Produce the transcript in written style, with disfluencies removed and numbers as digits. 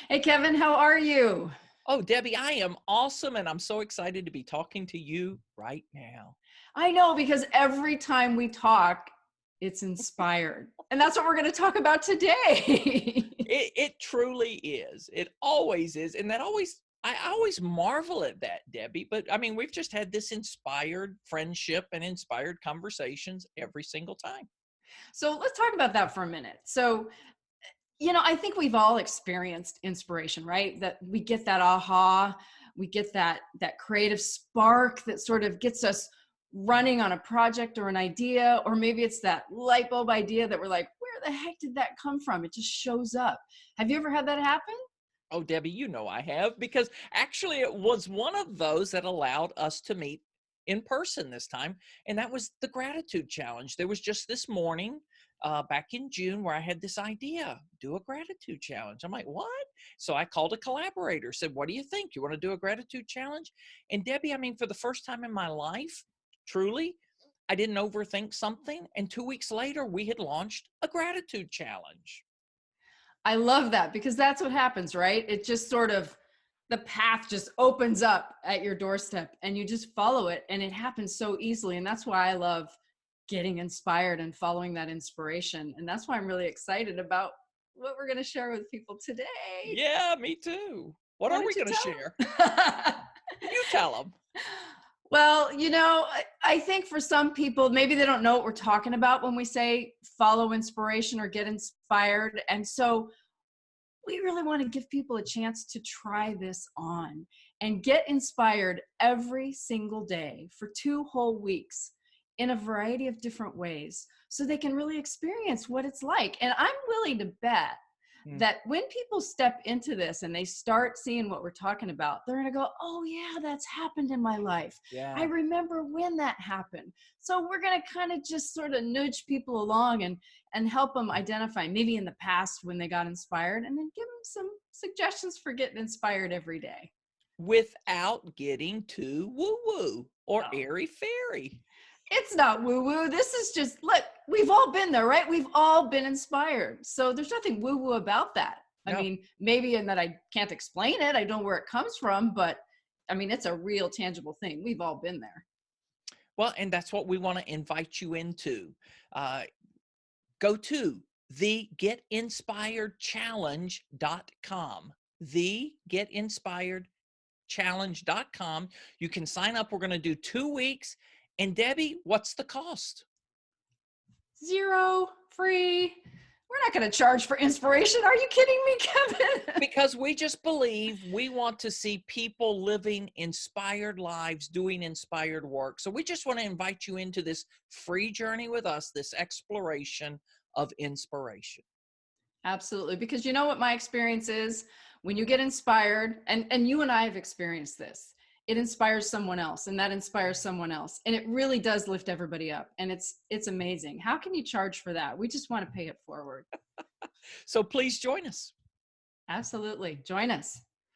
Hey, Kevin, how are you? Oh, Debbie, I am awesome, and I'm so excited to be talking to you right now. I know because every time we talk, it's inspired. And that's what we're going to talk about today. It truly is. It always is, and I always marvel at that, Debbie. But I mean, we've just had this inspired friendship and inspired conversations every single time. So let's talk about that for a minute. So, I think we've all experienced inspiration, right? That we get that aha, we get that creative spark that sort of gets us running on a project or an idea, or maybe it's that light bulb idea that we're like, where the heck did that come from? It just shows up. Have you ever had that happen? Oh, Debbie, you know I have, because actually it was one of those that allowed us to meet in person this time, and that was the gratitude challenge. There was just this morning, back in June, where I had this idea, do a gratitude challenge. I'm like, what? So I called a collaborator, said, what do you think? You want to do a gratitude challenge? And Debbie, I mean, for the first time in my life, truly, I didn't overthink something. And 2 weeks later, we had launched a gratitude challenge. I love that because that's what happens, right? It just sort of, the path just opens up at your doorstep and you just follow it and it happens so easily. And that's why I love getting inspired and following that inspiration. And that's why I'm really excited about what we're going to share with people today. Yeah, me too. What Why are don't we you going to share? tell? You tell them. Well, I think for some people, maybe they don't know what we're talking about when we say follow inspiration or get inspired. And so we really want to give people a chance to try this on and get inspired every single day for 2 whole weeks in a variety of different ways so they can really experience what it's like. And I'm willing to bet Mm, that when people step into this and they start seeing what we're talking about, they're going to go, oh, yeah, that's happened in my life. I yeah. remember when that happened. So we're going to kind of just sort of nudge people along and help them identify maybe in the past when they got inspired, and then give them some suggestions for getting inspired every day. Without getting too woo-woo or No, airy-fairy. it's not woo woo. This is just, look, we've all been there, right? We've all been inspired. So there's nothing woo woo about that. I No. mean, maybe in that I can't explain it, I don't know where it comes from, but I mean, it's a real tangible thing. We've all been there. Well, and that's what we want to invite you into. Uh, Go to thegetinspiredchallenge.com. Thegetinspiredchallenge.com. You can sign up. We're going to do 2 weeks. And Debbie, what's the cost? Zero, free. We're not going to charge for inspiration. Are you kidding me, Kevin? Because we just believe we want to see people living inspired lives, doing inspired work. So we just want to invite you into this free journey with us, this exploration of inspiration. Absolutely. Because you know what my experience is? When you get inspired, and you and I have experienced this, it inspires someone else, and that inspires someone else. And it really does lift everybody up. And it's amazing. How can you charge for that? We just want to pay it forward. So please join us. Absolutely. Join us.